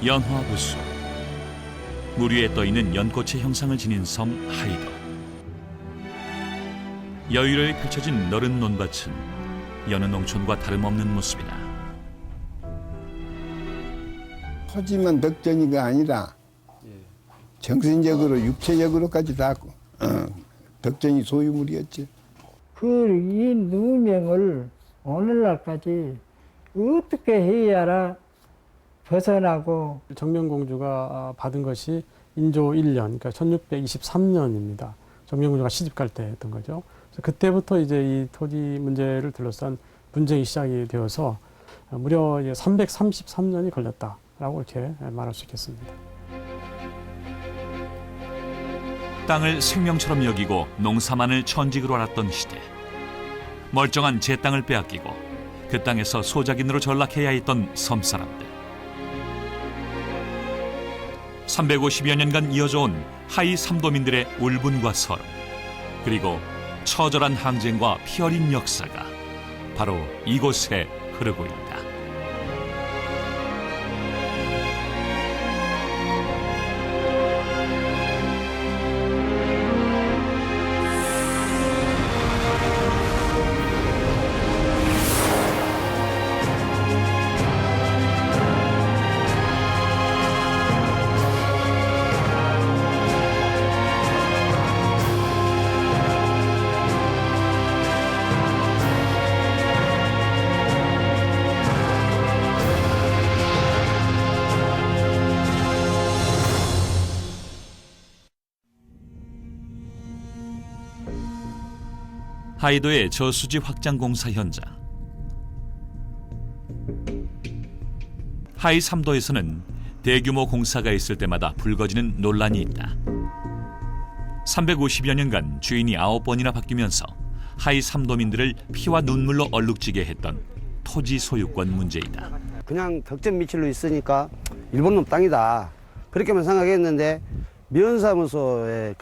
연화보수. 물 위에 떠있는 연꽃의 형상을 지닌 섬 하이도. 여유를 펼쳐진 너른 논밭은 여느 농촌과 다름없는 모습이다. 토지만 덕전이가 아니라 정신적으로 육체적으로까지 다 덕전이 소유물이었지. 이 누명을 오늘날까지 어떻게 해야 벗어나고. 정명공주가 받은 것이 인조 1년, 그러니까 1623년입니다. 정명공주가 시집 갈 때 했던 거죠. 그래서 그때부터 이제 이 토지 문제를 둘러싼 분쟁이 시작이 되어서 무려 333년이 걸렸다라고 이렇게 말할 수 있겠습니다. 땅을 생명처럼 여기고 농사만을 천직으로 알았던 시대. 멀쩡한 제 땅을 빼앗기고 그 땅에서 소작인으로 전락해야 했던 섬사람들. 350여 년간 이어져온 하이 삼도민들의 울분과 서름, 그리고 처절한 항쟁과 피 어린 역사가 바로 이곳에 흐르고 있다. 하이도의 저수지 확장 공사 현장. 하이 삼도에서는 대규모 공사가 있을 때마다 불거지는 논란이 있다. 350여 년간 주인이 9번이나 바뀌면서 하이 삼도민들을 피와 눈물로 얼룩지게 했던 토지 소유권 문제이다. 그냥 덕전 미칠로 있으니까 일본 놈 땅이다, 그렇게만 생각했는데 면사무소에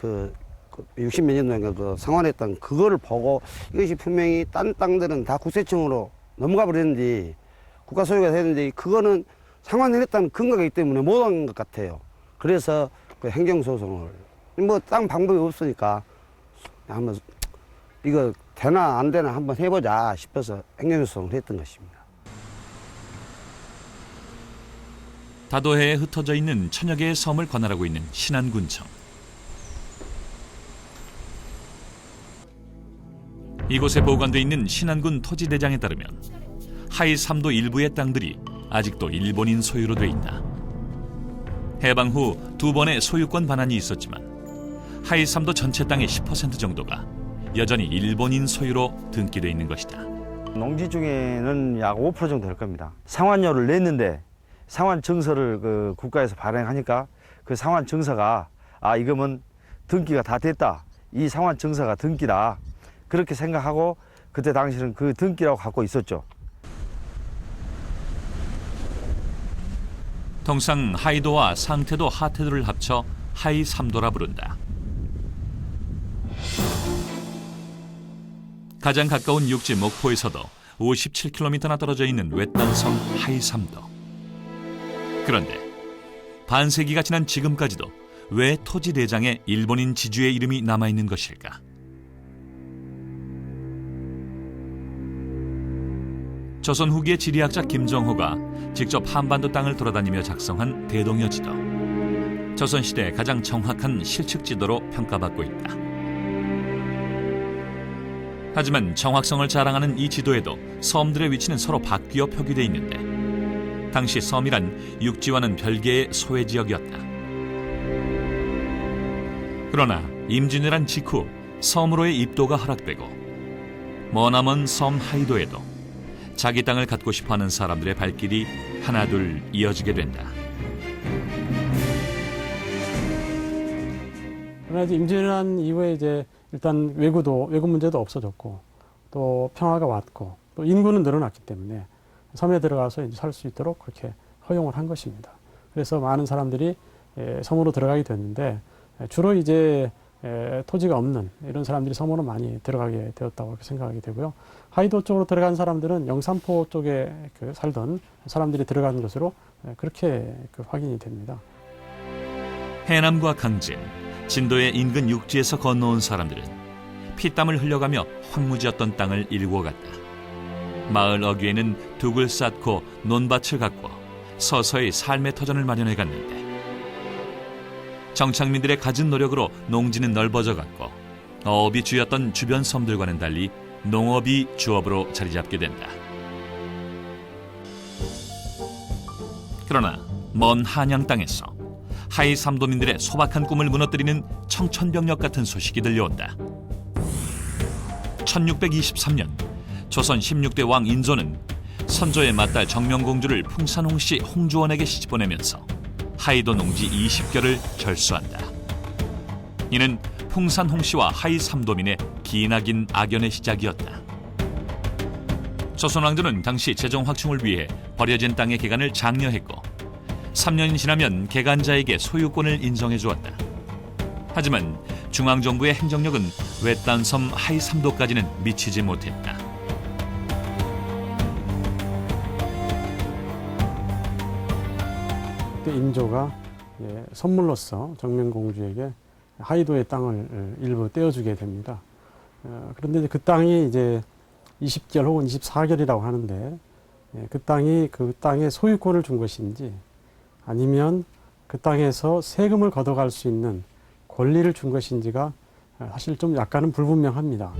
60몇 년 동안 그 상환했던 그거를 보고 이것이 분명히 딴 땅들은 다 국세청으로 넘어가 버렸는데, 국가 소유가 되는데 그거는 상환했다는 근거가 있기 때문에 못한 것 같아요. 그래서 그 행정소송을, 뭐 땅 방법이 없으니까 한번 이거 되나 안 되나 한번 해보자 싶어서 행정소송을 했던 것입니다. 다도해에 흩어져 있는 천여 개의 섬을 관할하고 있는 신안군청. 이곳에 보관돼 있는 신안군 토지대장에 따르면 하이 삼도 일부의 땅들이 아직도 일본인 소유로 돼 있다. 해방 후 2번의 소유권 반환이 있었지만 하이 삼도 전체 땅의 10% 정도가 여전히 일본인 소유로 등기돼 있는 것이다. 농지 중에는 약 5% 정도 될 겁니다. 상환료를 냈는데 상환 증서를 그 국가에서 발행하니까 그 상환 증서가 이거면 등기가 다 됐다, 이 상환 증서가 등기다, 그렇게 생각하고 그때 당시는 그 등기라고 갖고 있었죠. 통상 하이도와 상태도 하태도를 합쳐 하이 삼도라 부른다. 가장 가까운 육지 목포에서도 57km나 떨어져 있는 외딴 섬 하이 삼도. 그런데 반세기가 지난 지금까지도 왜 토지 대장에 일본인 지주의 이름이 남아있는 것일까? 조선 후기의 지리학자 김정호가 직접 한반도 땅을 돌아다니며 작성한 대동여지도, 조선시대 가장 정확한 실측지도로 평가받고 있다. 하지만 정확성을 자랑하는 이 지도에도 섬들의 위치는 서로 바뀌어 표기돼 있는데, 당시 섬이란 육지와는 별개의 소외지역이었다. 그러나 임진왜란 직후 섬으로의 입도가 허락되고 머나먼 섬 하이도에도 자기 땅을 갖고 싶어하는 사람들의 발길이 하나둘 이어지게 된다. 그러나 이제 임진왜란 이후에 이제 일단 외구 문제도 없어졌고, 또 평화가 왔고, 또 인구는 늘어났기 때문에 섬에 들어가서 이제 살 수 있도록 그렇게 허용을 한 것입니다. 그래서 많은 사람들이 섬으로 들어가게 됐는데, 주로 이제 토지가 없는 이런 사람들이 섬으로 많이 들어가게 되었다고 생각하게 되고요. 하이도 쪽으로 들어간 사람들은 영산포 쪽에 살던 사람들이 들어간 것으로 그렇게 확인이 됩니다. 해남과 강진, 진도의 인근 육지에서 건너온 사람들은 피땀을 흘려가며 황무지였던 땅을 일구어 갔다. 마을 어귀에는 둑을 쌓고 논밭을 가꾸어 서서히 삶의 터전을 마련해 갔는데 정착민들의 갖은 노력으로 농지는 넓어져 갔고 어업이 주였던 주변 섬들과는 달리 농업이 주업으로 자리 잡게 된다. 그러나 먼 한양 땅에서 하이 삼도민들의 소박한 꿈을 무너뜨리는 청천벽력 같은 소식이 들려온다. 1623년 조선 16대 왕 인조는 선조의 맏딸 정명공주를 풍산홍씨 홍주원에게 시집보내면서 하이도 농지 20결을 절수한다. 이는 풍산홍씨와 하이 삼도민의 기나긴 악연의 시작이었다. 조선 왕조는 당시 재정 확충을 위해 버려진 땅의 개간을 장려했고 3년이 지나면 개간자에게 소유권을 인정해 주었다. 하지만 중앙정부의 행정력은 외딴 섬 하이 삼도까지는 미치지 못했다. 그때 인조가 선물로서 정명공주에게 하이도의 땅을 일부 떼어주게 됩니다. 그런데 그 땅이 이제 20결 혹은 24결이라고 하는데 그 땅의 소유권을 준 것인지 아니면 그 땅에서 세금을 걷어갈 수 있는 권리를 준 것인지가 사실 좀 약간은 불분명합니다.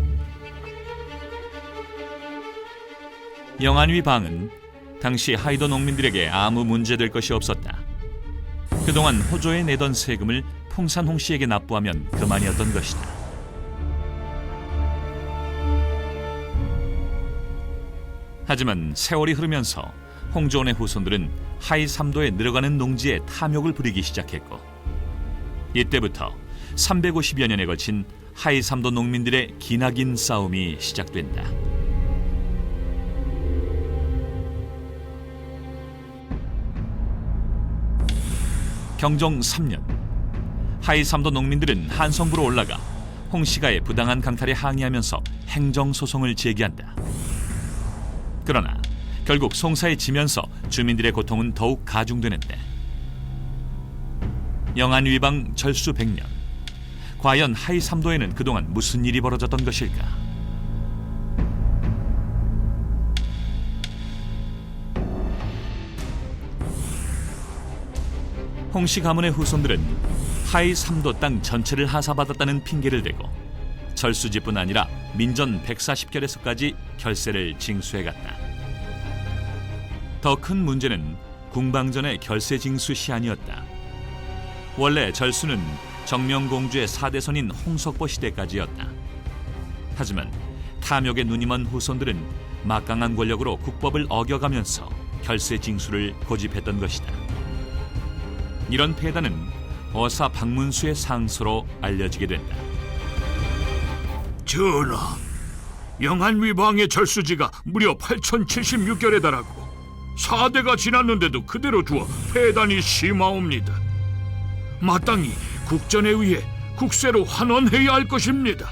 영안위 방은 당시 하이도 농민들에게 아무 문제될 것이 없었다. 그동안 호조에 내던 세금을 풍산홍 씨에게 납부하면 그만이었던 것이다. 하지만 세월이 흐르면서 홍조원의 후손들은 하이 삼도에 늘어가는 농지에 탐욕을 부리기 시작했고 이때부터 350여 년에 걸친 하이 삼도 농민들의 기나긴 싸움이 시작된다. 경종 3년 하이 삼도 농민들은 한성부로 올라가 홍씨가의 부당한 강탈에 항의하면서 행정소송을 제기한다. 그러나 결국 송사에 지면서 주민들의 고통은 더욱 가중되는데 영안위방 절수 100년 과연 하이 삼도에는 그동안 무슨 일이 벌어졌던 것일까? 홍씨 가문의 후손들은 하이 삼도 땅 전체를 하사받았다는 핑계를 대고 절수지뿐 아니라 민전 140결에서까지 결세를 징수해갔다. 더 큰 문제는 궁방전의 결세 징수 시한이었다. 원래 절수는 정명공주의 4대손인 홍석보 시대까지였다. 하지만 탐욕에 눈이 먼 후손들은 막강한 권력으로 국법을 어겨가면서 결세 징수를 고집했던 것이다. 이런 폐단은 어사 박문수의 상소로 알려지게 된다. 전하, 영안위방의 절수지가 무려 8076결에 달하고 4대가 지났는데도 그대로 두어 폐단이 심하옵니다. 마땅히 국전에 의해 국세로 환원해야 할 것입니다.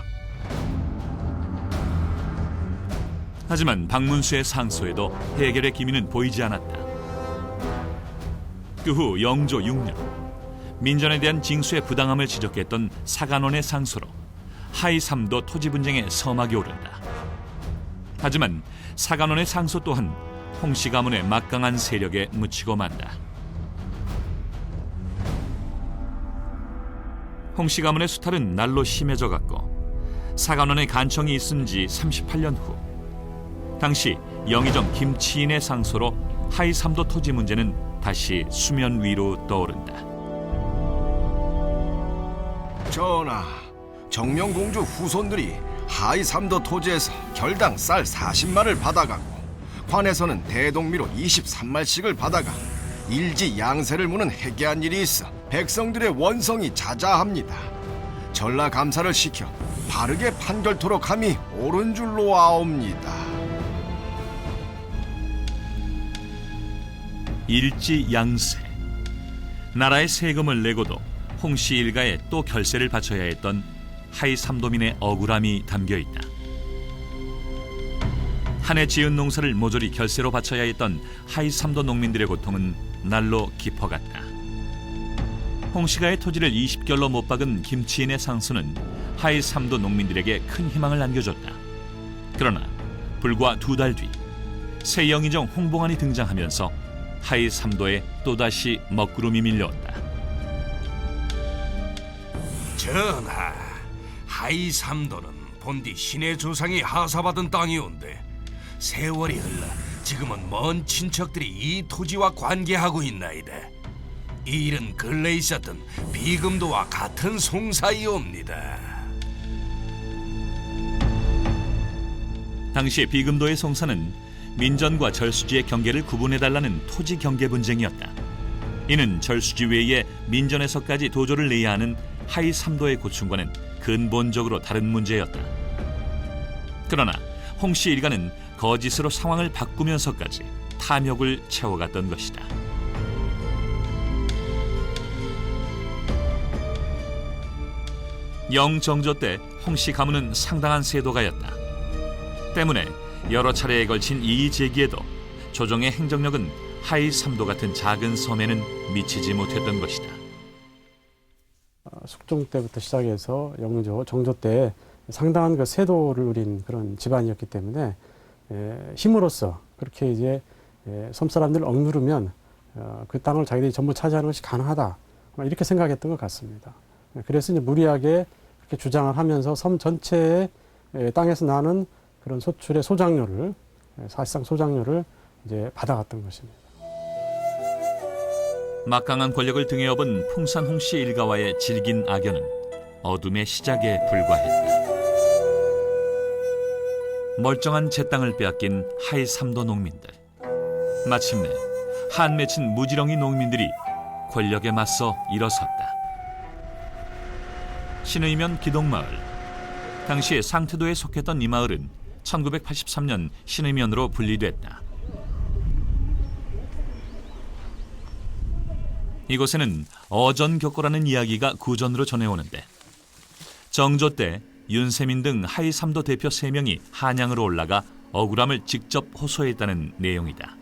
하지만 박문수의 상소에도 해결의 기미는 보이지 않았다. 그 후 영조 6년 민전에 대한 징수의 부당함을 지적했던 사간원의 상소로 하이 삼도 토지 분쟁에 서막이 오른다. 하지만 사간원의 상소 또한 홍씨 가문의 막강한 세력에 묻히고 만다. 홍씨 가문의 수탈은 날로 심해져 갔고 사간원의 간청이 있은 지 38년 후 당시 영의정 김치인의 상소로 하이 삼도 토지 문제는 다시 수면 위로 떠오른다. 전하, 정명공주 후손들이 하이 삼도 토지에서 결당 쌀 40만을 받아가고 관에서는 대동미로 23말씩을 받아가 일지 양세를 무는 해괴한 일이 있어 백성들의 원성이 자자합니다. 전라감사를 시켜 바르게 판결토록 함이 옳은 줄로 아옵니다. 일지 양세. 나라의 세금을 내고도 홍씨 일가에 또 결세를 바쳐야 했던 하이 삼도민의 억울함이 담겨 있다. 한 해 지은 농사를 모조리 결세로 바쳐야 했던 하이 삼도 농민들의 고통은 날로 깊어갔다. 홍씨가의 토지를 20결로 못 박은 김치인의 상수는 하이 삼도 농민들에게 큰 희망을 안겨줬다. 그러나 불과 2달 뒤 새 영의정 홍봉안이 등장하면서 하이 삼도에 또다시 먹구름이 밀려온다. 전하, 하이 삼도는 본디 신의 조상이 하사받은 땅이온데 세월이 흘러 지금은 먼 친척들이 이 토지와 관계하고 있나이다. 이 일은 근래 있었던 비금도와 같은 송사이옵니다. 당시 비금도의 송사는 민전과 절수지의 경계를 구분해달라는 토지 경계 분쟁이었다. 이는 절수지 외에 민전에서까지 도조를 내야 하는 하이 삼도의 고충과는 근본적으로 다른 문제였다. 그러나 홍씨 일가는 거짓으로 상황을 바꾸면서까지 탐욕을 채워갔던 것이다. 영정조 때 홍씨 가문은 상당한 세도가였다. 때문에 여러 차례에 걸친 이의 제기에도 조정의 행정력은 하이 삼도 같은 작은 섬에는 미치지 못했던 것이다. 숙종 때부터 시작해서 영조, 정조 때 상당한 그 세도를 누린 그런 집안이었기 때문에 힘으로써 그렇게 이제 섬 사람들을 억누르면 그 땅을 자기들이 전부 차지하는 것이 가능하다, 이렇게 생각했던 것 같습니다. 그래서 이제 무리하게 그렇게 주장을 하면서 섬 전체의 땅에서 나는 그런 소출의 소장료를, 사실상 소장료를 이제 받아갔던 것입니다. 막강한 권력을 등에 업은 풍산 홍씨 일가와의 질긴 악연은 어둠의 시작에 불과했다. 멀쩡한 제 땅을 빼앗긴 하이 삼도 농민들. 마침내 한 맺힌 무지렁이 농민들이 권력에 맞서 일어섰다. 신의면 기동마을. 당시 상태도에 속했던 이 마을은 1983년 신의면으로 분리됐다. 이곳에는 어전격고라는 이야기가 구전으로 전해오는데, 정조 때 윤세민 등 하이 삼도 대표 3명이 한양으로 올라가 억울함을 직접 호소했다는 내용이다.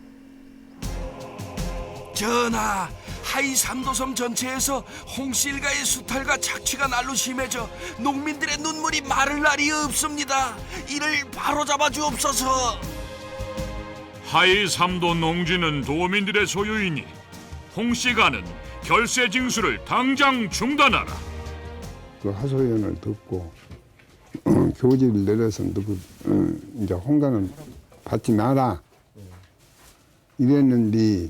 전하, 하이 삼도섬 전체에서 홍씨 일가의 수탈과 착취가 날로 심해져 농민들의 눈물이 마를 날이 없습니다. 이를 바로잡아 주옵소서. 하이 삼도 농지는 도민들의 소유이니 홍씨가는 결세 징수를 당장 중단하라. 그 하소연을 듣고 교지를 내려서 누구 이제 홍가는 받지 마라 이랬는데,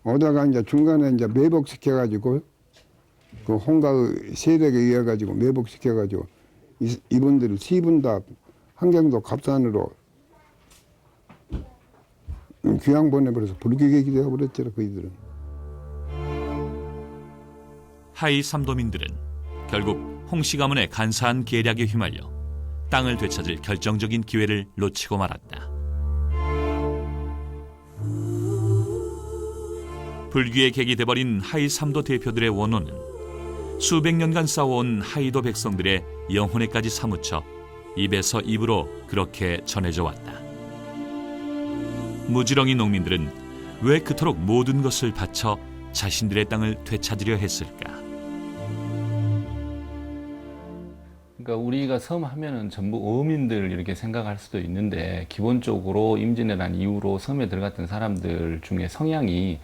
오다가 이제 중간에 이제 매복시켜가지고 그 홍가의 세력에 의해 가지고 매복시켜가지고 이분들을 3분 다 한경도 갑산으로 귀양 보내버려서 불기객이 되어버렸죠. 그이들은. 하이 삼도민들은 결국 홍씨 가문의 간사한 계략에 휘말려 땅을 되찾을 결정적인 기회를 놓치고 말았다. 불귀의 객이 돼버린 하이 삼도 대표들의 원혼은 수백 년간 싸워온 하이도 백성들의 영혼에까지 사무쳐 입에서 입으로 그렇게 전해져 왔다. 무지렁이 농민들은 왜 그토록 모든 것을 바쳐 자신들의 땅을 되찾으려 했을까? 그러니까 우리가 섬 하면은 전부 어민들 이렇게 생각할 수도 있는데, 기본적으로 임진왜란 난 이후로 섬에 들어갔던 사람들 중에 성향이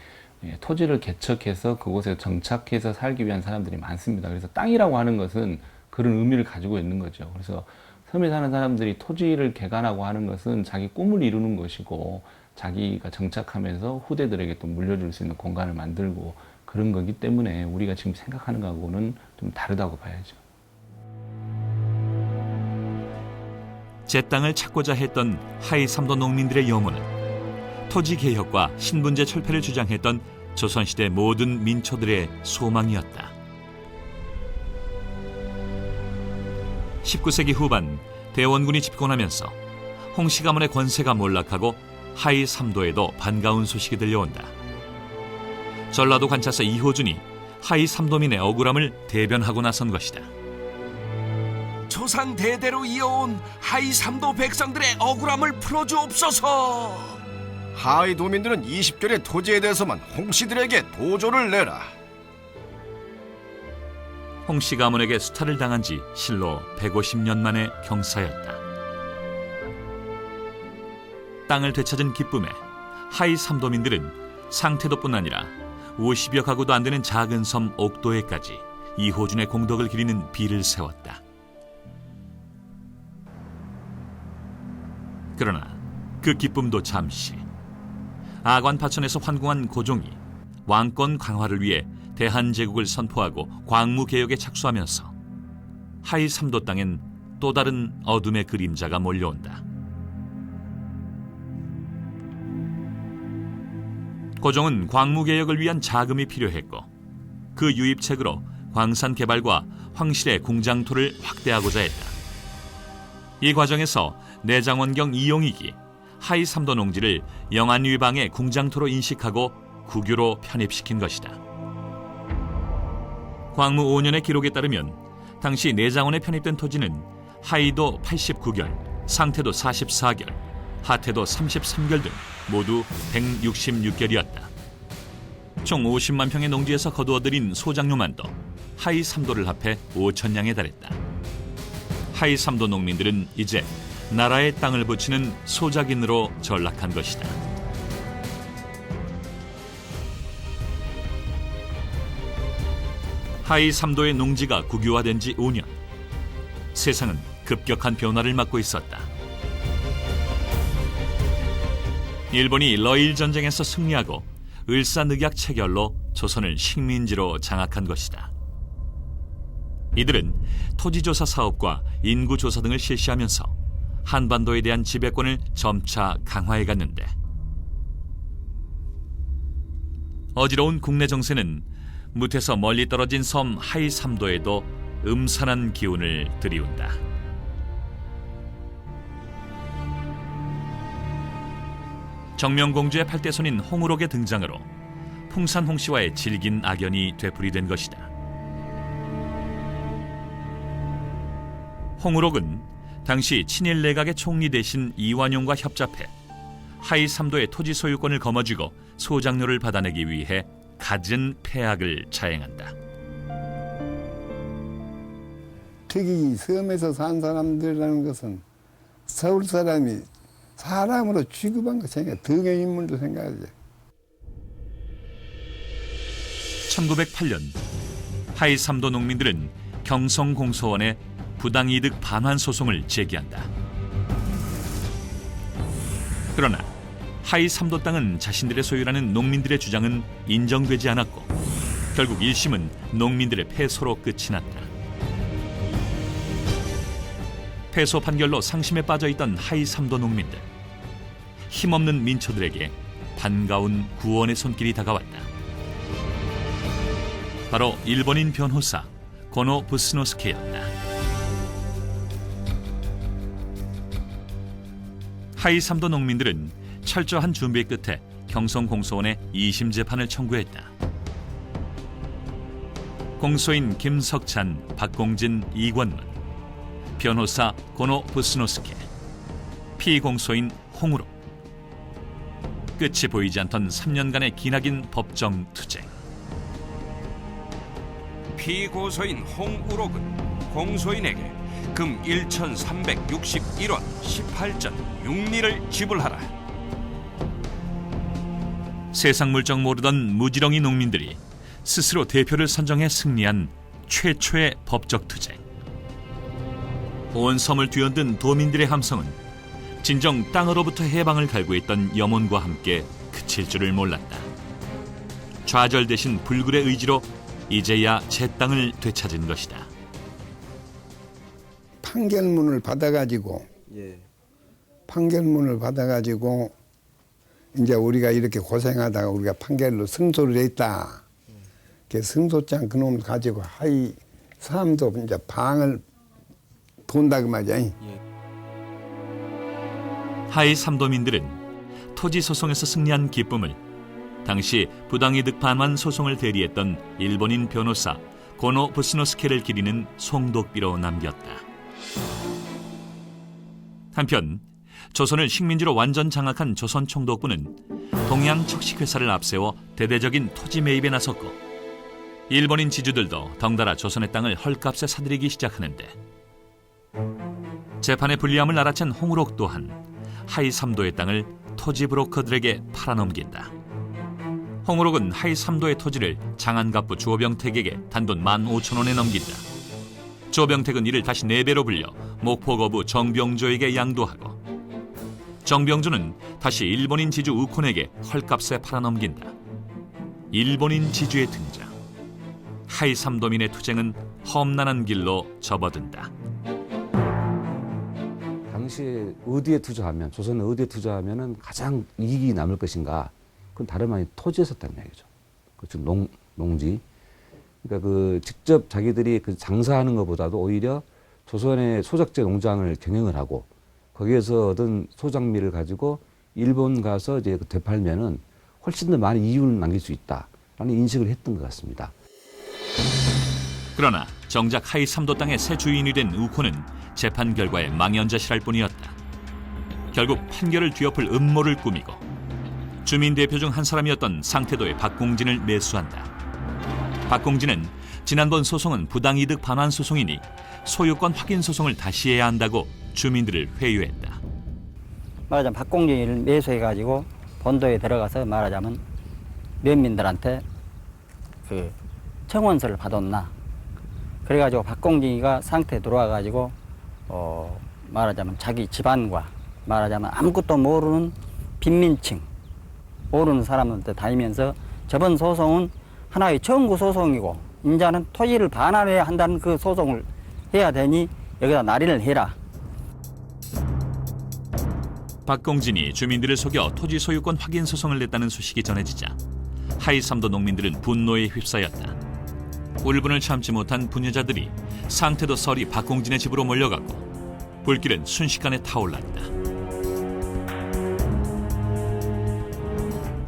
토지를 개척해서 그곳에 정착해서 살기 위한 사람들이 많습니다. 그래서 땅이라고 하는 것은 그런 의미를 가지고 있는 거죠. 그래서 섬에 사는 사람들이 토지를 개간하고 하는 것은 자기 꿈을 이루는 것이고, 자기가 정착하면서 후대들에게 또 물려줄 수 있는 공간을 만들고 그런 거기 때문에 우리가 지금 생각하는 거하고는 좀 다르다고 봐야죠. 제 땅을 찾고자 했던 하이 삼도 농민들의 염원은 토지 개혁과 신분제 철폐를 주장했던 조선시대 모든 민초들의 소망이었다. 19세기 후반 대원군이 집권하면서 홍씨 가문의 권세가 몰락하고 하이 삼도에도 반가운 소식이 들려온다. 전라도 관찰사 이호준이 하이 삼도민의 억울함을 대변하고 나선 것이다. 조상 대대로 이어온 하이삼도 백성들의 억울함을 풀어주옵소서. 하이 도민들은 20결의 토지에 대해서만 홍씨들에게 도조를 내라. 홍씨 가문에게 수탈을 당한 지 실로 150년 만의 경사였다. 땅을 되찾은 기쁨에 하이 삼도민들은 상태도뿐 아니라 50여 가구도 안 되는 작은 섬 옥도에까지 이호준의 공덕을 기리는 비를 세웠다. 그러나 그 기쁨도 잠시. 아관 파천에서 환궁한 고종이 왕권 강화를 위해 대한제국을 선포하고 광무개혁에 착수하면서 하이 삼도 땅엔 또 다른 어둠의 그림자가 몰려온다. 고종은 광무개혁을 위한 자금이 필요했고 그 유입책으로 광산 개발과 황실의 공장토를 확대하고자 했다. 이 과정에서 내장원경 이용익이 하이 삼도 농지를 영안위방의 공장토로 인식하고 국유로 편입시킨 것이다. 광무 5년의 기록에 따르면 당시 내장원에 편입된 토지는 하이도 89결, 상태도 44결, 하태도 33결 등 모두 166결이었다. 총 50만 평의 농지에서 거두어들인 소작료만도 하이 3도를 합해 5천량에 달했다. 하이 3도 농민들은 이제 나라의 땅을 붙이는 소작인으로 전락한 것이다. 하이 3도의 농지가 국유화된 지 5년. 세상은 급격한 변화를 맞고 있었다. 일본이 러일 전쟁에서 승리하고 을사늑약 체결로 조선을 식민지로 장악한 것이다. 이들은 토지조사 사업과 인구조사 등을 실시하면서 한반도에 대한 지배권을 점차 강화해갔는데 어지러운 국내 정세는 무태서 멀리 떨어진 섬 하이 3도에도 음산한 기운을 들이운다. 정명공주의 8대 손인 홍우록의 등장으로 풍산 홍씨와의 질긴 악연이 되풀이된 것이다. 홍우록은 당시 친일 내각의 총리 대신 이완용과 협잡해 하이 3도의 토지 소유권을 거머쥐고 소작료를 받아내기 위해 갖은 패악을 자행한다. 특히 섬에서 산 사람들이라는 것은 서울 사람이 사람으로 취급한 거 생각, 등의 인물도 생각하지. 1908년 하이 3도 농민들은 경성공소원에 부당이득 반환 소송을 제기한다. 그러나 하이 3도 땅은 자신들의 소유라는 농민들의 주장은 인정되지 않았고 결국 1심은 농민들의 패소로 끝이 났다. 패소 판결로 상심에 빠져있던 하이 3도 농민들. 힘없는 민초들에게 반가운 구원의 손길이 다가왔다. 바로 일본인 변호사 고노 부스노스케였다. 하이 3도 농민들은 철저한 준비 끝에 경성공소원에 2심 재판을 청구했다. 공소인 김석찬, 박공진, 이권문, 변호사 고노 부스노스케, 피공소인 홍우록. 끝이 보이지 않던 3년간의 기나긴 법정 투쟁. 피고소인 홍우록은 공소인에게 금 1,361원 18전 6리를 지불하라. 세상 물정 모르던 무지렁이 농민들이 스스로 대표를 선정해 승리한 최초의 법적 투쟁. 온 섬을 뒤흔든 도민들의 함성은 진정 땅으로부터 해방을 갈구했던 염원과 함께 그칠 줄을 몰랐다. 좌절 대신 불굴의 의지로 이제야 제 땅을 되찾은 것이다. 판결문을 받아가지고 이제 우리가 이렇게 고생하다가 우리가 판결로 승소를 했다. 그 승소장 그놈을 가지고 하이 3도 이제 방을 돈다고 말이야. 하이 3도민들은 토지 소송에서 승리한 기쁨을 당시 부당이득 반환 소송을 대리했던 일본인 변호사 고노 부스노스케를 기리는 송독비로 남겼다. 한편 조선을 식민지로 완전 장악한 조선 총독부는 동양 척식회사를 앞세워 대대적인 토지 매입에 나섰고 일본인 지주들도 덩달아 조선의 땅을 헐값에 사들이기 시작하는데 재판의 불리함을 알아챈 홍우록 또한 하이3도의 땅을 토지 브로커들에게 팔아넘긴다. 홍우록은 하이3도의 토지를 장안갑부 주호병택에게 단돈 15,000원에 넘긴다. 주호병택은 이를 다시 4배로 불려 목포거부 정병조에게 양도하고 정병조는 다시 일본인 지주 우콘에게 헐값에 팔아넘긴다. 일본인 지주의 등장. 하이3도민의 투쟁은 험난한 길로 접어든다. 당시에 어디에 투자하면, 조선은 어디에 투자하면 가장 이익이 남을 것인가? 그건 다름 아닌 토지였었다는 얘기죠. 즉 농지. 그러니까 그 직접 자기들이 그 장사하는 것보다도 오히려 조선의 소작제 농장을 경영을 하고 거기에서 얻은 소작미를 가지고 일본 가서 이제 되팔면은 훨씬 더 많은 이윤을 남길 수 있다라는 인식을 했던 것 같습니다. 그러나 정작 하이3도 땅의 새 주인이 된 우코는 재판 결과에 망연자실할 뿐이었다. 결국 판결을 뒤엎을 음모를 꾸미고 주민 대표 중 한 사람이었던 상태도의 박공진을 매수한다. 박공진은 지난번 소송은 부당이득 반환 소송이니 소유권 확인 소송을 다시 해야 한다고 주민들을 회유했다. 말하자면 박공진을 매수해가지고 본도에 들어가서 말하자면 면민들한테 그 청원서를 받았나. 그래가지고 박공진이가 상태에 들어와가지고 말하자면 자기 집안과 말하자면 아무것도 모르는 빈민층, 모르는 사람한테 다니면서 저번 소송은 하나의 청구 소송이고 인자는 토지를 반환해야 한다는 그 소송을 해야 되니 여기다 날인을 해라. 박공진이 주민들을 속여 토지 소유권 확인 소송을 냈다는 소식이 전해지자 하이3도 농민들은 분노에 휩싸였다. 울분을 참지 못한 부녀자들이 상태도 서리 박공진의 집으로 몰려갔고 불길은 순식간에 타올랐다.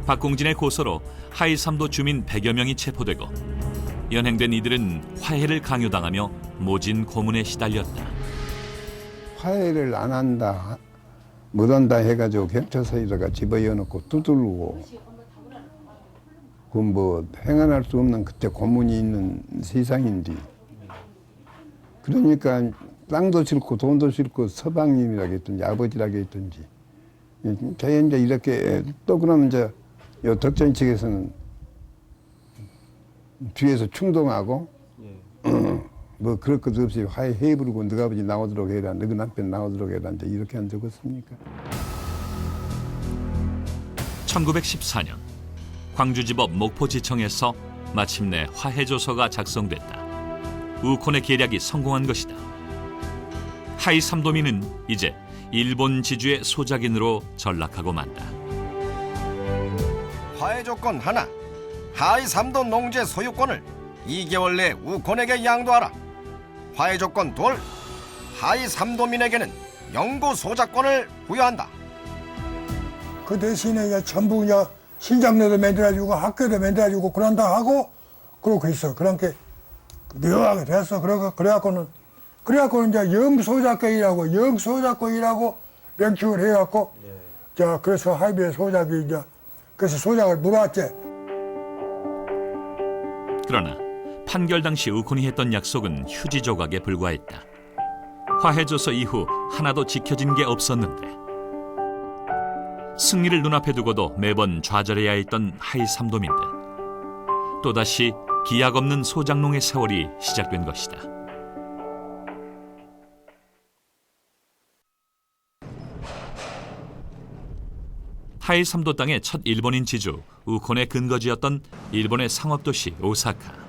박공진의 고소로 하이3도 주민 100여 명이 체포되고 연행된 이들은 화해를 강요당하며 모진 고문에 시달렸다. 화해를 안 한다, 못한다 해가지고 경찰서에다가 집어넣고 두들고 그 뭐 행안할 수 없는 그때 고문이 있는 세상인데 그러니까 땅도 싫고 돈도 싫고 서방님이라겠든지 아버지라겠든지 저 이제 이렇게 또 그러면 이제 요 덕전 측에서는 뒤에서 충동하고 뭐 그럴 것도 없이 화해해 부르고 너가 아버지 나오도록 해라, 너가 남편 나오도록 해라 이제 이렇게 안 적었습니까? 1914년 광주지법 목포지청에서 마침내 화해조서가 작성됐다. 우콘의 계략이 성공한 것이다. 하이3도민은 이제 일본 지주의 소작인으로 전락하고 만다. 화해 조건 하나, 하이3도 농지의 소유권을 2개월 내 우콘에게 양도하라. 화해 조건 둘, 하이3도민에게는 영구 소작권을 부여한다. 그 대신에 이제 전부 이제 신장로도 만들어주고 학교도 만들어주고 그런다 하고 그러고 있어. 그렇게 묘하게 됐어. 그래갖고는 이제 영소작권이라고 명칭을 해갖고 자 그래서 하이비의 소작이 이제 그래서 소작을 물어왔지. 그러나 판결 당시 우콘이 했던 약속은 휴지 조각에 불과했다. 화해조서 이후 하나도 지켜진 게 없었는데 승리를 눈앞에 두고도 매번 좌절해야 했던 하이3도민들. 또다시 기약 없는 소작농의 세월이 시작된 것이다. 하이3도 땅의 첫 일본인 지주 우콘의 근거지였던 일본의 상업도시 오사카.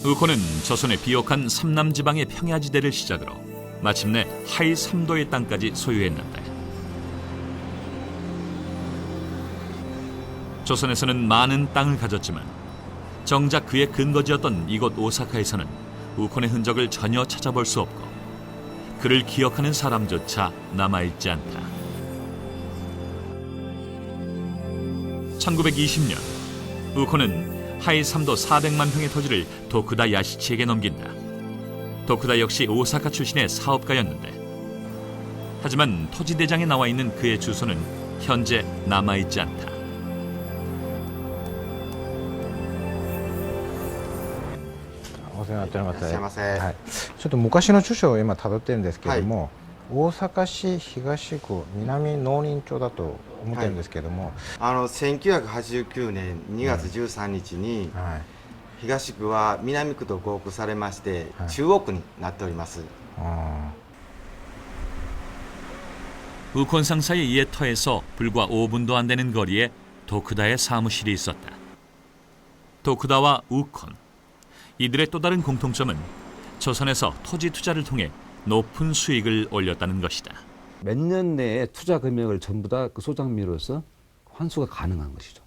우콘은 조선의 비옥한 삼남지방의 평야지대를 시작으로 마침내 하이3도의 땅까지 소유했는데 조선에서는 많은 땅을 가졌지만 정작 그의 근거지였던 이곳 오사카에서는 우콘의 흔적을 전혀 찾아볼 수 없고 그를 기억하는 사람조차 남아있지 않다. 1920년 우콘은 하이 3도 400만 평의 토지를 도쿠다 야시치에게 넘긴다. 도쿠다 역시 오사카 출신의 사업가였는데 하지만 토지대장에 나와 있는 그의 주소는 현재 남아있지 않다. お世話になっております。すいませんはい。ちょっと昔の著書を今辿ってるんですけれども、大阪市東区南農林町だと思ってるんですけども、1989年2月13日に、東区は南区と合区されまして、中央区になっております。 우콘상사의 옛 터에서 불과 5분도 안 되는 거리에 도쿠다의 사무실이 있었다. 도쿠다와 우콘, 이들의 또 다른 공통점은 조선에서 토지 투자를 통해 높은 수익을 올렸다는 것이다. 몇 년 내에 투자 금액을 전부 다 그 소장미로서 환수가 가능한 것이죠.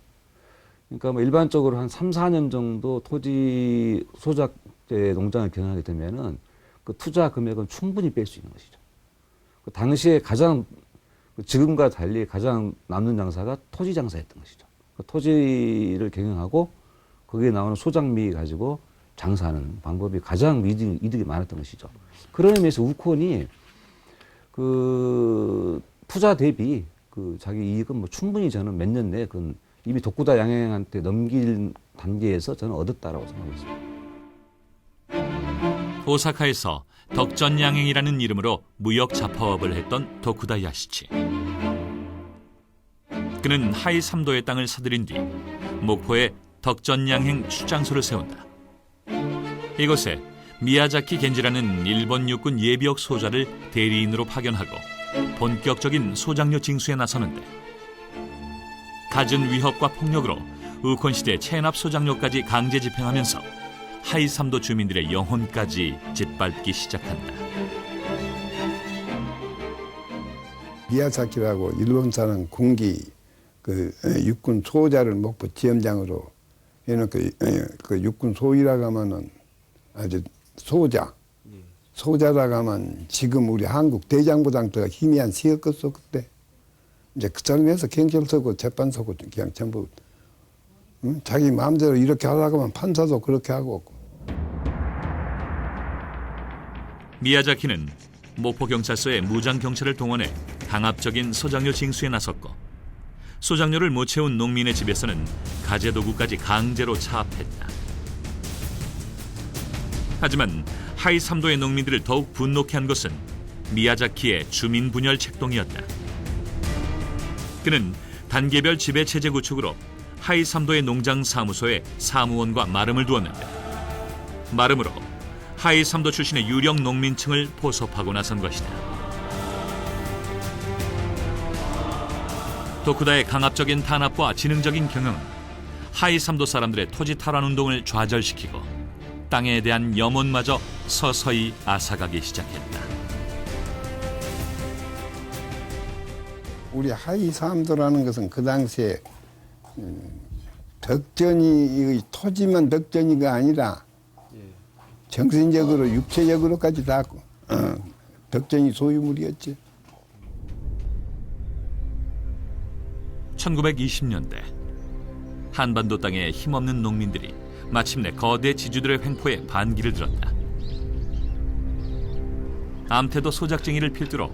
그러니까 뭐 일반적으로 한 3, 4년 정도 토지 소작제 농장을 경영하게 되면은 그 투자 금액은 충분히 뺄 수 있는 것이죠. 그 당시에 가장 지금과 달리 가장 남는 장사가 토지 장사였던 것이죠. 그 토지를 경영하고 거기에 나오는 소장미 가지고 장사하는 방법이 가장 이득이 많았던 것이죠. 그런 의미에서 우콘이 그 투자 대비 그 자기 이익은 뭐 충분히 저는 몇 년 내에 그 이미 도쿠다 양행한테 넘길 단계에서 저는 얻었다라고 생각하고 있습니다. 오사카에서 덕전양행이라는 이름으로 무역 자파업을 했던 도쿠다 야시치. 그는 하이 3도의 땅을 사들인 뒤 목포에 덕전양행 출장소를 세운다. 이곳에 미야자키 겐지라는 일본 육군 예비역 소자를 대리인으로 파견하고 본격적인 소장료 징수에 나서는데 갖은 위협과 폭력으로 우콘 시대 체납 소장료까지 강제 집행하면서 하이 3도 주민들의 영혼까지 짓밟기 시작한다. 미야자키라고 일본 사람 군기 그 육군 소자를 목포 지점장으로 해놓고 그 육군 소위라고 하면은 아주 소자라고 하면 지금 우리 한국 대장보다 더 희미한 시였겠어 그때. 이제 그 사람에서 경찰서고 재판서고 그냥 전부 자기 마음대로 이렇게 하라고 하면 판사도 그렇게 하고. 미야자키는 목포경찰서에 무장경찰을 동원해 강압적인 소장료 징수에 나섰고 소장료를 못 채운 농민의 집에서는 가재도구까지 강제로 차압했다. 하지만 하이 3도의 농민들을 더욱 분노케 한 것은 미야자키의 주민 분열 책동이었다. 그는 단계별 지배체제 구축으로 하이 3도의 농장 사무소에 사무원과 마름을 두었는데 마름으로 하이 3도 출신의 유령 농민층을 포섭하고 나선 것이다. 도쿠다의 강압적인 탄압과 지능적인 경영은 하이 3도 사람들의 토지 탈환 운동을 좌절시키고 땅에 대한 염원마저 서서히 앗아가기 시작했다. 우리 하이 3도라는 것은 그 당시에 덕전이 토지만 덕전이가 아니라 정신적으로 육체적으로까지 다 덕전이 소유물이었지. 1920년대 한반도 땅에 힘없는 농민들이 마침내 거대 지주들의 횡포에 반기를 들었다. 암태도 소작쟁이를 필두로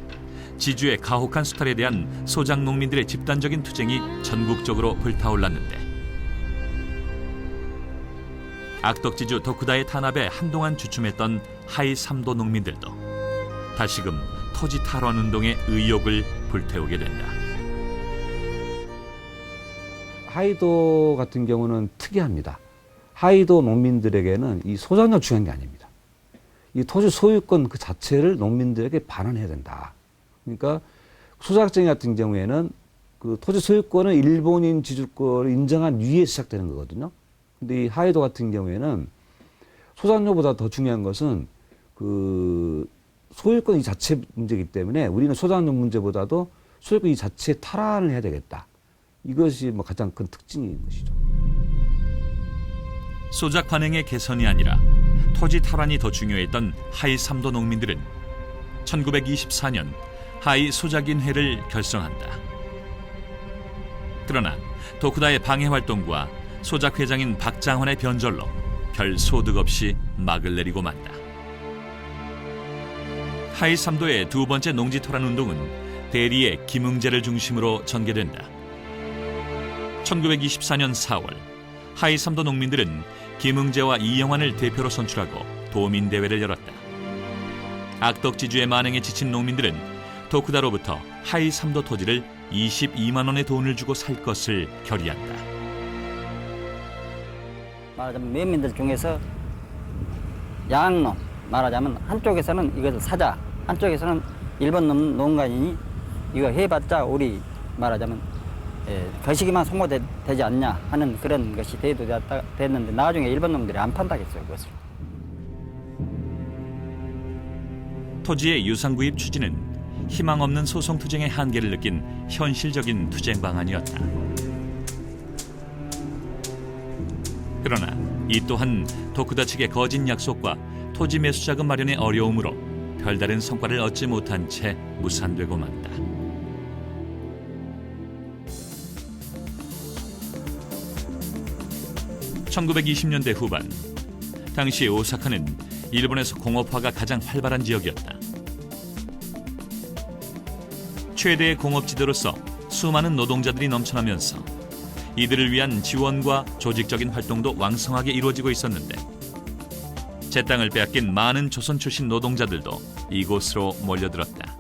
지주의 가혹한 수탈에 대한 소작 농민들의 집단적인 투쟁이 전국적으로 불타올랐는데 악덕지주 도쿠다의 탄압에 한동안 주춤했던 하이 3도 농민들도 다시금 토지 탈환 운동의 의욕을 불태우게 된다. 하이도 같은 경우는 특이합니다. 하이도 농민들에게는 이 소장료 중요한 게 아닙니다. 이 토지 소유권 그 자체를 농민들에게 반환해야 된다. 그러니까 소작쟁이 같은 경우에는 그 토지 소유권은 일본인 지주권을 인정한 위에 시작되는 거거든요. 근데 이 하이도 같은 경우에는 소장료보다 더 중요한 것은 그 소유권 이 자체 문제이기 때문에 우리는 소장료 문제보다도 소유권 이 자체 탈환을 해야 되겠다. 이것이 뭐 가장 큰 특징인 것이죠. 소작 관행의 개선이 아니라 토지 탈환이 더 중요했던 하이 3도 농민들은 1924년 하이 소작인회를 결성한다. 그러나 도쿠다의 방해 활동과 소작 회장인 박장환의 변절로 별 소득 없이 막을 내리고 만다. 하이 3도의 두 번째 농지 토란 운동은 대리의 김응재를 중심으로 전개된다. 1924년 4월 하이 3도 농민들은 김응재와 이영환을 대표로 선출하고 도민대회를 열었다. 악덕지주의 만행에 지친 농민들은 도쿠다로부터 하이 3도 토지를 22만 원의 돈을 주고 살 것을 결의한다. 말하자면 면민들 중에서 양놈, 말하자면 한쪽에서는 이것을 사자, 한쪽에서는 일본 농가인이 이거 해봤자 우리 말하자면 거시기만 소모되지 않냐 하는 그런 것이 됐는데 나중에 일본 놈들이 안 판다겠어요, 그것을. 토지의 유상구입 추진은 희망 없는 소송 투쟁의 한계를 느낀 현실적인 투쟁 방안이었다. 그러나 이 또한 도쿠다 측의 거짓 약속과 토지 매수 자금 마련의 어려움으로 별다른 성과를 얻지 못한 채 무산되고 만다. (1920년대) 후반 당시 오사카는 일본에서 공업화가 가장 활발한 지역이었다. 최대의 공업지대로서 수많은 노동자들이 넘쳐나면서 이들을 위한 지원과 조직적인 활동도 왕성하게 이루어지고 있었는데 제 땅을 빼앗긴 많은 조선 출신 노동자들도 이곳으로 몰려들었다.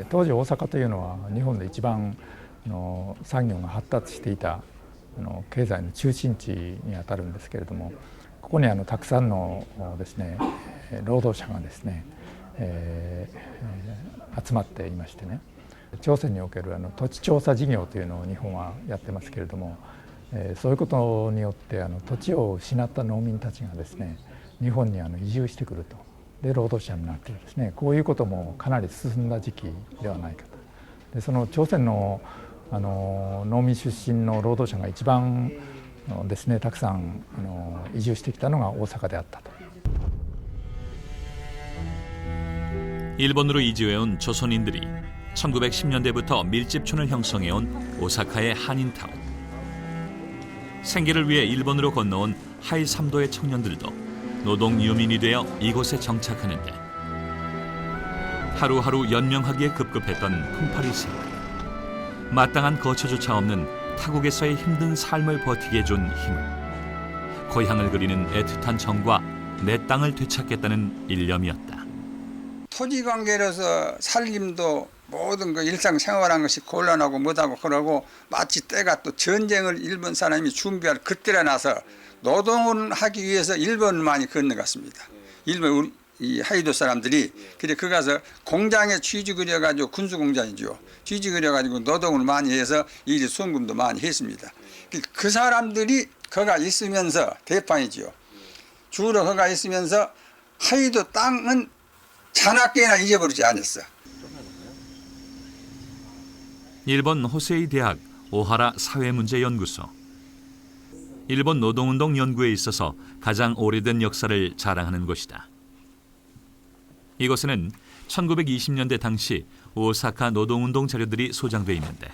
当時大阪というのは日本で一番産業が発達していた経済の中心地にあたるんですけれども、ここにたくさんのですね労働者がですね、集まっていましてね、朝鮮における土地調査事業というのを日本はやってますけれども、そういうことによって土地を失った農民たちがですね日本に移住してくると、で労働者になってですね、こういうこともかなり進んだ時期ではないかと。でその朝鮮の農民出身の労働者が一番ですねたくさん移住してきたのが大阪であったと。 일본으로 이주해온 조선인들이 1910년대부터 밀집촌을 형성해온 오사카의 한인타운. 생계를 위해 일본으로 건너온 하이 3도의 청년들도 노동 유민이 되어 이곳에 정착하는데 하루하루 연명하기에 급급했던 풍파리 생활. 마땅한 거처조차 없는 타국에서의 힘든 삶을 버티게 해준 힘은 고향을 그리는 애틋한 정과 내 땅을 되찾겠다는 일념이었다. 토지 관계로서 살림도 모든 그 일상생활한 것이 곤란하고 못하고 그러고 마치 때가 또 전쟁을 일본 사람이 준비할 그때라 나서 노동을 하기 위해서 일본을 많이 건너갔습니다. 일본 이 하이도 사람들이 그래 그 가서 공장에 취직을해가지고 군수공장이죠. 취직을해가지고 노동을 많이 해서 일 수원금도 많이 했습니다. 그 사람들이 거가 있으면서 대판이죠. 주로 거가 있으면서 하이도 땅은 자나깨나 잊어버리지 않았어. 일본 호세이 대학 오하라 사회문제연구소. 일본 노동운동 연구에 있어서 가장 오래된 역사를 자랑하는 곳이다. 이곳에는 1920년대 당시 오사카 노동운동 자료들이 소장돼 있는데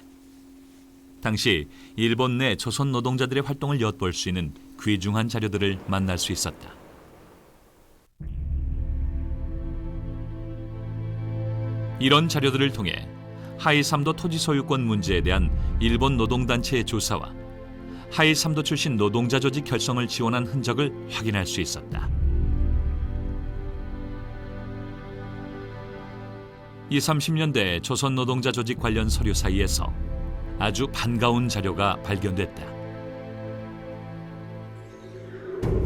당시 일본 내 조선 노동자들의 활동을 엿볼 수 있는 귀중한 자료들을 만날 수 있었다. 이런 자료들을 통해 하이 3도 토지 소유권 문제에 대한 일본 노동단체의 조사와 하이 3도 출신 노동자 조직 결성을 지원한 흔적을 확인할 수 있었다. 20, 30년대 조선 노동자 조직 관련 서류 사이에서 아주 반가운 자료가 발견됐다.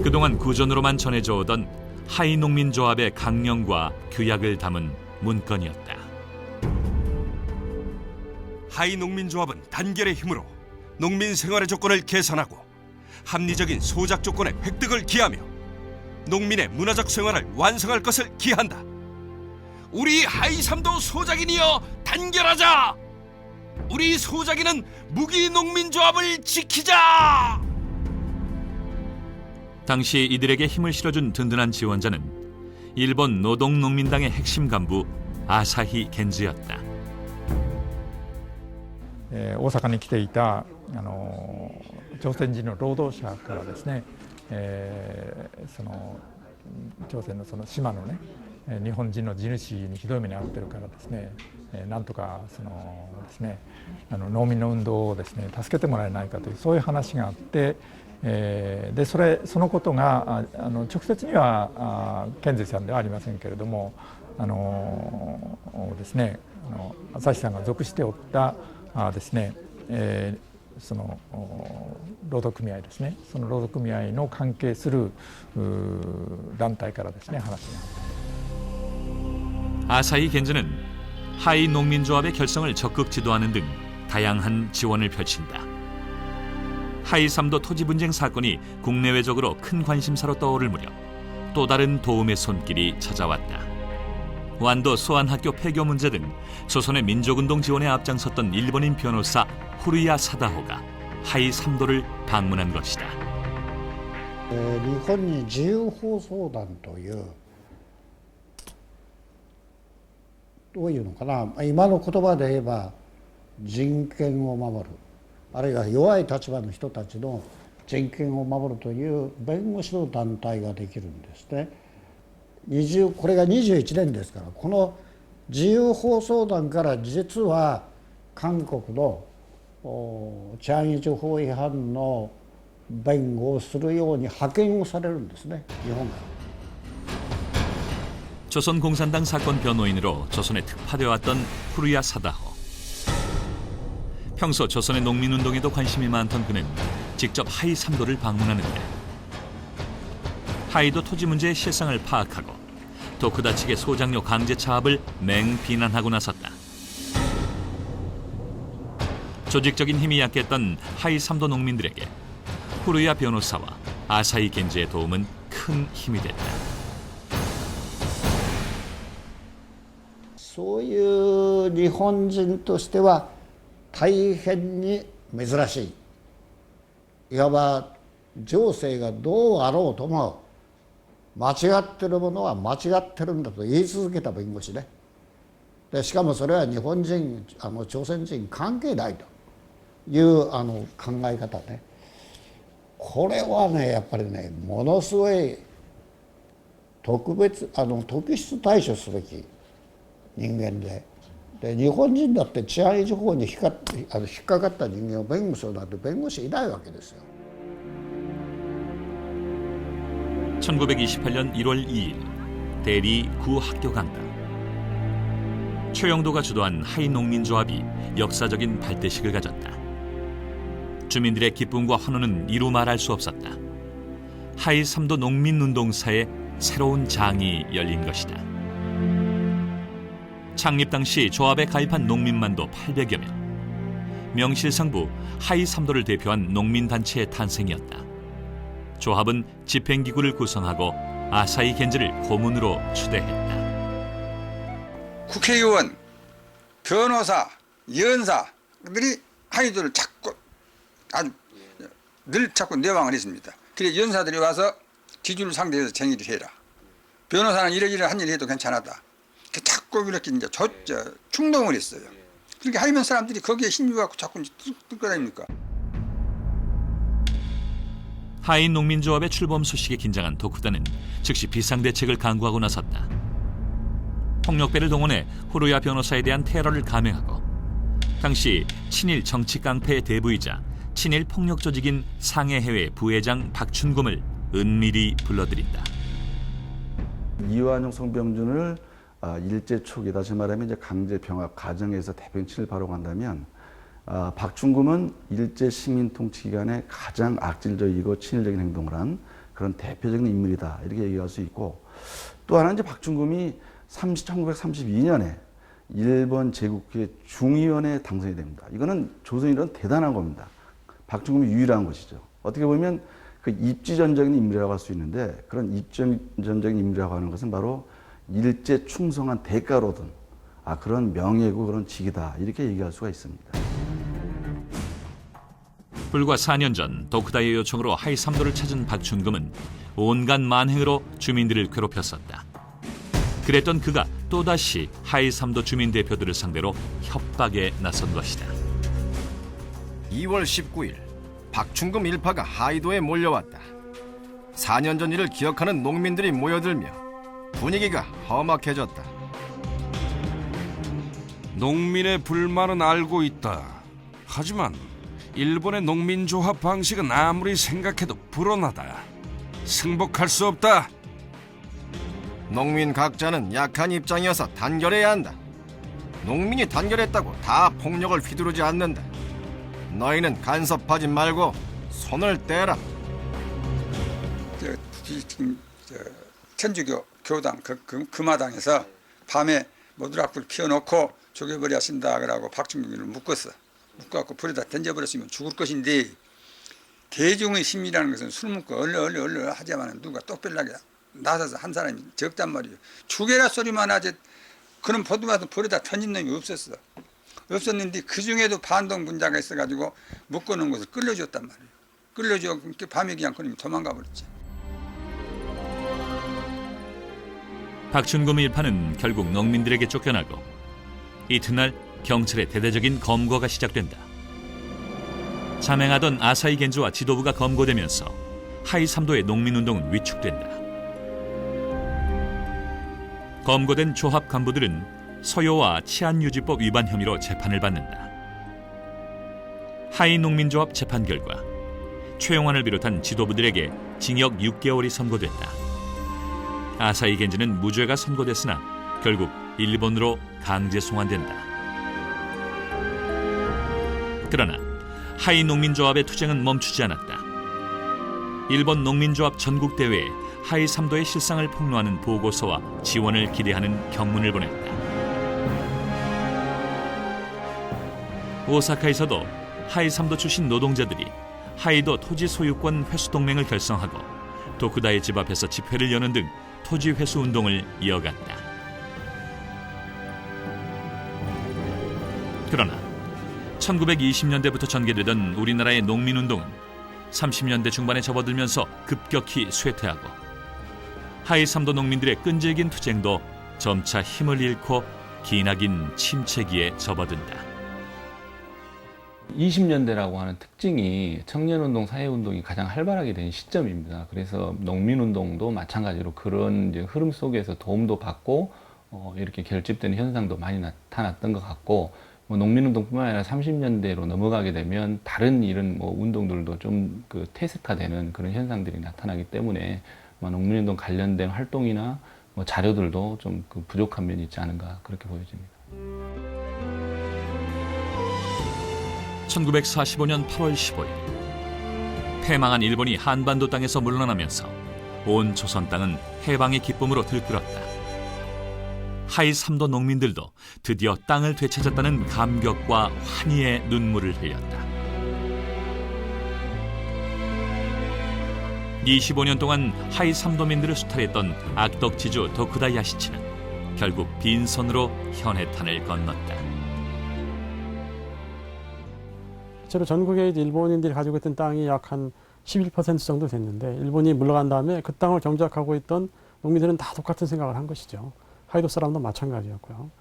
그동안 구전으로만 전해져 오던 하이 농민조합의 강령과 규약을 담은 문건이었다. 하이 농민조합은 단결의 힘으로 농민 생활의 조건을 개선하고 합리적인 소작 조건의 획득을 기하며 농민의 문화적 생활을 완성할 것을 기한다. 우리 하이 3도 소작인이여 단결하자. 우리 소작인은 무기농민조합을 지키자. 당시 이들에게 힘을 실어준 든든한 지원자는 일본 노동농민당의 핵심 간부 아사히 겐즈였다. 大阪に来ていた朝鮮人の労働者からですね、その朝鮮のその島のね日本人の地主にひどい目に遭ってるからですね、なんとかそのですね農民の運動をですね助けてもらえないかというそういう話があって、でそのことが直接には健二さんではありませんけれどもですね朝日さんが属しておったですね、その労働組合ですね、その労働組合の関係する団体からですね話が。아사히 겐즈는 하이 농민조합의 결성을 적극 지도하는 등 다양한 지원을 펼친다. 하이 3도 토지 분쟁 사건이 국내외적으로 큰 관심사로 떠오를 무렵 또 다른 도움의 손길이 찾아왔다. 완도 소환학교 폐교 문제 등 조선의 민족운동 지원에 앞장섰던 일본인 변호사 후루야 사다호가 하이 3도를 방문한 것이다. 日本に自由放送団というどういうのかな、今の言葉で言えば人権を守る、あるいは弱い立場の人たちの人権を守るという弁護士の団体ができるんですね。これが21年ですから、この自由放送団から実は韓国の治安維持法違反の弁護をするように派遣をされるんですね、日本が。 조선 공산당 사건 변호인으로 조선에 특파되어 왔던 후루야 사다호. 평소 조선의 농민운동에도 관심이 많던 그는 직접 하이 3도를 방문하는데 하이도 토지 문제의 실상을 파악하고 도쿠다 측의 소장료 강제 차압을 맹비난하고 나섰다. 조직적인 힘이 약했던 하이 3도 농민들에게 후루야 변호사와 아사히 겐지의 도움은 큰 힘이 됐다. そういう日本人としては大変に珍しい。いわば情勢がどうあろうとも間違ってるものは間違ってるんだと言い続けた弁護士ね。でしかもそれは日本人朝鮮人関係ないという考え方ね。これはねやっぱりねものすごい特筆対処すべき人間で、日本人だって治安維持法に引っかかった人間を弁護するなんて弁護士いないわけですよ。 1928년 1월 2일 대리 구학교 강당. 최영도가 주도한 하이 농민조합이 역사적인 발대식을 가졌다. 주민들의 기쁨과 환호는 이루 말할 수 없었다. 하이 3도 농민운동사의 새로운 장이 열린 것이다. 창립 당시 조합에 가입한 농민만도 800여 명. 명실상부 하이 3도를 대표한 농민단체의 탄생이었다. 조합은 집행기구를 구성하고 아사히 겐지를 고문으로 추대했다. 국회의원, 변호사, 연사들이 하이도를 자꾸 늘 자꾸 내왕을 했습니다. 그래 연사들이 와서 기준을 상대해서 정의를 해라. 변호사는 이러한 일 해도 괜찮았다. 자꾸 이렇게 이제 충동을 했어요. 그렇게 하이면 사람들이 거기에 힘입어갖고 자꾸 뜰거아닙니까? 하이 농민조합의 출범 소식에 긴장한 도쿠다는 즉시 비상대책을 강구하고 나섰다. 폭력배를 동원해 후루야 변호사에 대한 테러를 감행하고 당시 친일 정치 깡패의 대부이자 친일 폭력 조직인 상해회회 부회장 박춘금을 은밀히 불러들인다. 이완용 성병준을 일제 초기 다시 말하면 이제 강제 병합 과정에서 대변친을 발휘한다면 박춘금은 일제 시민 통치 기간에 가장 악질적이고 친일적인 행동을 한 그런 대표적인 인물이다 이렇게 얘기할 수 있고 또 하나 이제 박춘금이 1932년에 일본 제국회 중의원에 당선이 됩니다. 이거는 조선인은 대단한 겁니다. 박춘금이 유일한 것이죠. 어떻게 보면 그 입지전적인 인물이라고 할 수 있는데 그런 입지전적인 인물이라고 하는 것은 바로 일제 충성한 대가로 얻은 그런 명예고 그런 직이다 이렇게 얘기할 수가 있습니다. 불과 4년 전 도쿠다의 요청으로 하이 3도를 찾은 박춘금은 온갖 만행으로 주민들을 괴롭혔었다. 그랬던 그가 또다시 하이 3도 주민 대표들을 상대로 협박에 나선 것이다. 2월 19일 박충금 일파가 하이도에 몰려왔다. 4년 전 일을 기억하는 농민들이 모여들며 분위기가 험악해졌다. 농민의 불만은 알고 있다. 하지만 일본의 농민조합 방식은 아무리 생각해도 불온하다. 승복할 수 없다. 농민 각자는 약한 입장이어서 단결해야 한다. 농민이 단결했다고 다 폭력을 휘두르지 않는다. 너희는 간섭하지 말고 손을 떼라. 지금 천주교 교당 금화당에서 밤에 모두락불 피워놓고 죽여버려 하신다 그러고 박충균을 묶었어. 묶어갖고 불에다 던져버렸으면 죽을 것인데, 대중의 심리라는 것은 술 먹고 얼른 하자마는 누가 똑별나게 나서서 한 사람이 적단 말이에요. 죽여라 소리만 하지 그런 보도마다 불에다 던진 놈이 없었는데 그 중에도 반동 분자가 있어가지고 묶어놓은 것을 끌려줬단 말이에요. 끌려줘 밤에 그냥 그놈이 도망가 버렸지. 박충금 일파는 결국 농민들에게 쫓겨나고 이튿날 경찰의 대대적인 검거가 시작된다. 자맹하던 아사히 겐조와 지도부가 검거되면서 하이3도의 농민운동은 위축된다. 검거된 조합 간부들은 서요와 치안유지법 위반 혐의로 재판을 받는다. 하이 농민조합 재판 결과 최용환을 비롯한 지도부들에게 징역 6개월이 선고됐다. 아사히 겐지는 무죄가 선고됐으나 결국 일본으로 강제 송환된다. 그러나 하이 농민조합의 투쟁은 멈추지 않았다. 일본 농민조합 전국대회에 하이3도의 실상을 폭로하는 보고서와 지원을 기대하는 경문을 보냈다. 오사카에서도 하이3도 출신 노동자들이 하이도 토지 소유권 회수 동맹을 결성하고 도쿠다의 집 앞에서 집회를 여는 등 토지 회수 운동을 이어갔다. 그러나 1920년대부터 전개되던 우리나라의 농민운동은 30년대 중반에 접어들면서 급격히 쇠퇴하고 하이3도 농민들의 끈질긴 투쟁도 점차 힘을 잃고 기나긴 침체기에 접어든다. 20년대라고 하는 특징이 청년운동, 사회운동이 가장 활발하게 된 시점입니다. 그래서 농민운동도 마찬가지로 그런 이제 흐름 속에서 도움도 받고 이렇게 결집되는 현상도 많이 나타났던 것 같고, 농민운동뿐만 아니라 30년대로 넘어가게 되면 다른 이런 운동들도 좀 그 퇴색화되는 그런 현상들이 나타나기 때문에 농민운동 관련된 활동이나 자료들도 좀 그 부족한 면이 있지 않은가 그렇게 보여집니다. 1945년 8월 15일 패망한 일본이 한반도 땅에서 물러나면서 온 조선 땅은 해방의 기쁨으로 들끓었다. 하이3도 농민들도 드디어 땅을 되찾았다는 감격과 환희의 눈물을 흘렸다. 25년 동안 하이3도민들을 수탈했던 악덕지주 도쿠다 야시치는 결국 빈손으로 현해탄을 건넜다. 실제로 전국에 일본인들이 가지고 있던 땅이 약 한 11% 정도 됐는데, 일본이 물러간 다음에 그 땅을 경작하고 있던 농민들은 다 똑같은 생각을 한 것이죠. 하이도 사람도 마찬가지였고요.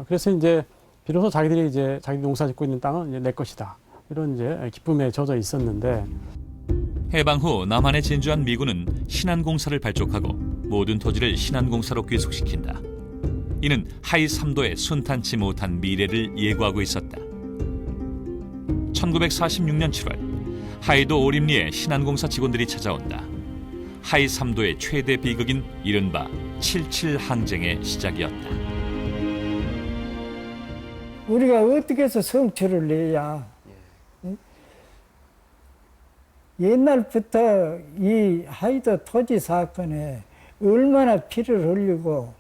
그래서 이제 비로소 자기들이 이제 자기 농사 짓고 있는 땅은 이제 내 것이다, 이런 이제 기쁨에 젖어 있었는데, 해방 후 남한에 진주한 미군은 신안공사를 발족하고 모든 토지를 신안공사로 귀속시킨다. 이는 하이3도의 순탄치 못한 미래를 예고하고 있었다. 1946년 7월 하이도 오림리에 신안공사 직원들이 찾아온다. 하이3도의 최대 비극인 이른바 77 항쟁의 시작이었다. 우리가 어떻게 해서 성취를 내야, 옛날부터 이 하이도 토지 사건에 얼마나 피를 흘리고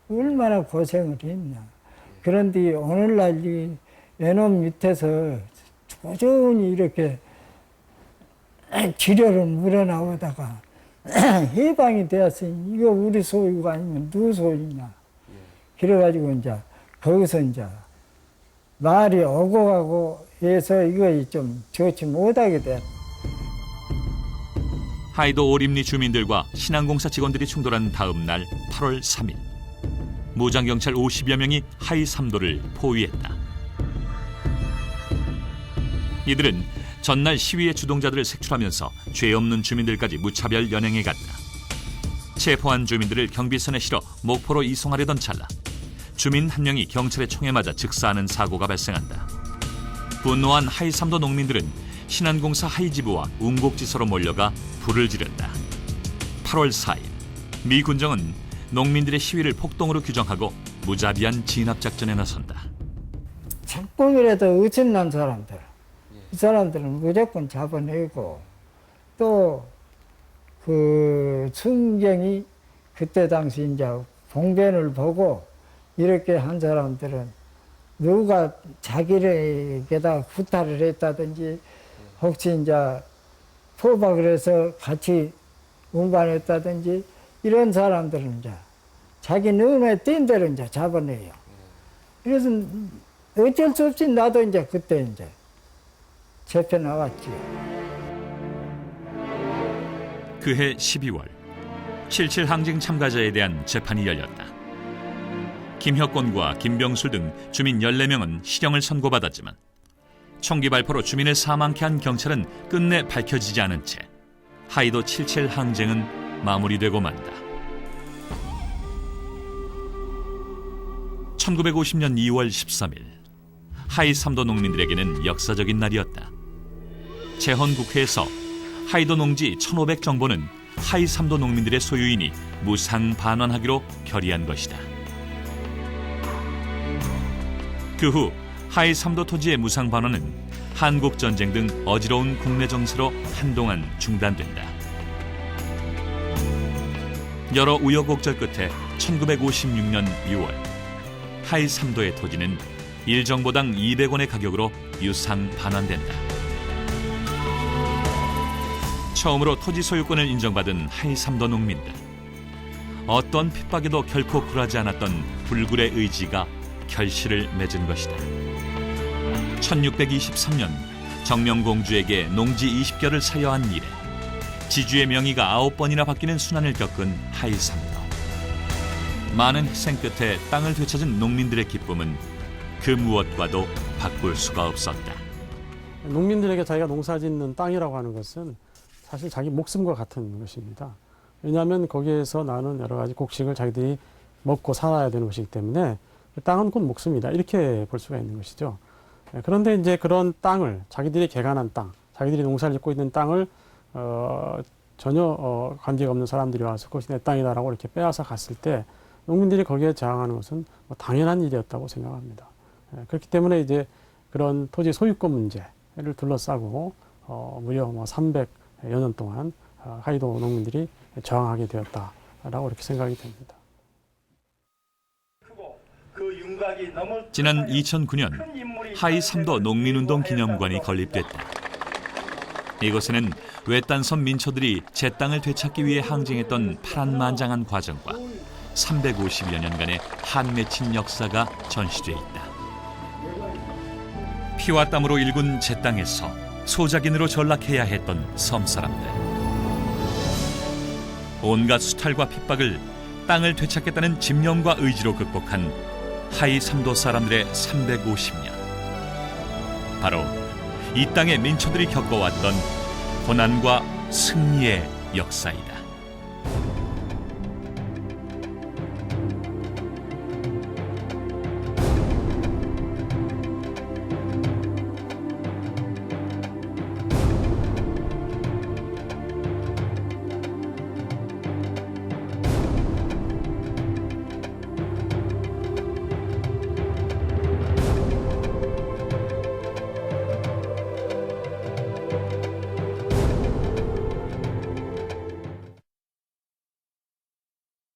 얼마나 고생을 했냐. 그런데 오늘날 이 외놈 밑에서 꾸준히 이렇게 지뢰를 물어나오다가 해방이 되었으니 이거 우리 소유가 아니면 누구 소유냐. 그래가지고 이제 거기서 이제 말이 오고 가고 해서 이거 좀 좋지 못하게 됐다. 하이도 오림리 주민들과 신안공사 직원들이 충돌한 다음 날 8월 3일 무장경찰 50여 명이 하이3도를 포위했다. 이들은 전날 시위의 주동자들을 색출하면서 죄 없는 주민들까지 무차별 연행해 갔다. 체포한 주민들을 경비선에 실어 목포로 이송하려던 찰나 주민 한 명이 경찰의 총에 맞아 즉사하는 사고가 발생한다. 분노한 하이삼도 농민들은 신안공사 하이지부와 운곡지서로 몰려가 불을 지른다. 8월 4일 미 군정은 농민들의 시위를 폭동으로 규정하고 무자비한 진압작전에 나선다. 조금이라도 의심난 사람들, 이 사람들은 무조건 잡아내고, 또 그 순경이 그때 당시 이제 봉변을 보고 이렇게 한 사람들은 누가 자기에게다 구타를 했다든지 혹시 이제 포박을 해서 같이 운반했다든지 이런 사람들은 이제 자기 눈에 띈 대로 이제 잡아내요. 그래서 어쩔 수 없이 나도 이제 그때 이제 잡혀 나왔지요. 그해 12월 7.7 항쟁 참가자에 대한 재판이 열렸다. 김혁곤과 김병술 등 주민 14명은 실형을 선고받았지만 총기 발포로 주민을 사망케 한 경찰은 끝내 밝혀지지 않은 채 하이도 7.7 항쟁은 마무리되고 만다. 1950년 2월 13일 하이 3도 농민들에게는 역사적인 날이었다. 재헌국회에서 하이도 농지 1,500정보는 하이 3도 농민들의 소유이니 무상 반환하기로 결의한 것이다. 그 후 하이 3도 토지의 무상 반환은 한국전쟁 등 어지러운 국내 정세로 한동안 중단된다. 여러 우여곡절 끝에 1956년 6월 하이 3도의 토지는 1정보당 200원의 가격으로 유상 반환된다. 처음으로 토지 소유권을 인정받은 하이 3도 농민들. 어떤 핍박에도 결코 굴하지 않았던 불굴의 의지가 결실을 맺은 것이다. 1623년 정명공주에게 농지 20결을 사여한 이래 지주의 명의가 9번이나 바뀌는 순환을 겪은 하이 3도. 많은 희생 끝에 땅을 되찾은 농민들의 기쁨은 그 무엇과도 바꿀 수가 없었다. 농민들에게 자기가 농사짓는 땅이라고 하는 것은 사실 자기 목숨과 같은 것입니다. 왜냐하면 거기에서 나는 여러 가지 곡식을 자기들이 먹고 살아야 되는 것이기 때문에 땅은 곧 목숨이다, 이렇게 볼 수가 있는 것이죠. 그런데 이제 그런 땅을, 자기들이 개간한 땅, 자기들이 농사를 짓고 있는 땅을 전혀 관계가 없는 사람들이 와서 그것이 내 땅이다라고 이렇게 빼앗아 갔을 때 농민들이 거기에 저항하는 것은 당연한 일이었다고 생각합니다. 그렇기 때문에 이제 그런 토지 소유권 문제를 둘러싸고 무려 300여 년 동안 하이도 농민들이 저항하게 되었다라고 이렇게 생각이 됩니다. 지난 2009년 하이 3도 농민운동 기념관이 건립됐다. 이곳에는 외딴섬 민초들이 제 땅을 되찾기 위해 항쟁했던 파란만장한 과정과 350여 년간의 한 맺힌 역사가 전시돼 있다. 피와 땀으로 일군 제 땅에서 소작인으로 전락해야 했던 섬 사람들. 온갖 수탈과 핍박을 땅을 되찾겠다는 집념과 의지로 극복한 하이 3도 사람들의 350년. 바로 이 땅의 민초들이 겪어왔던 고난과 승리의 역사이다.